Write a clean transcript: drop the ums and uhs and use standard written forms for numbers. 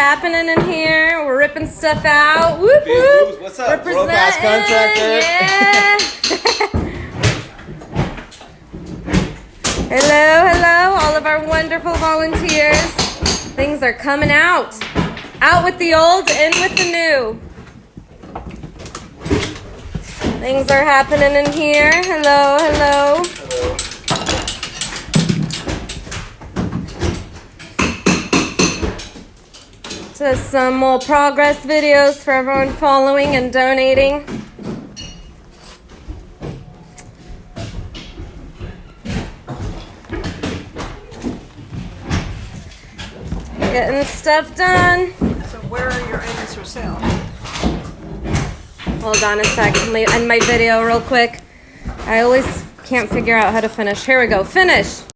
happening in here. We're ripping stuff out. Whoop whoop. What's up? Representing. Contractor. Yeah. Hello, all of our wonderful volunteers. Things are coming out. Out with the old, in with the new. Things are happening in here. Hello. Just some more progress videos for everyone following and donating. Getting stuff done. So where are your items for sale? Hold on a second. Let me end my video real quick. I always can't figure out how to finish. Here we go. Finish.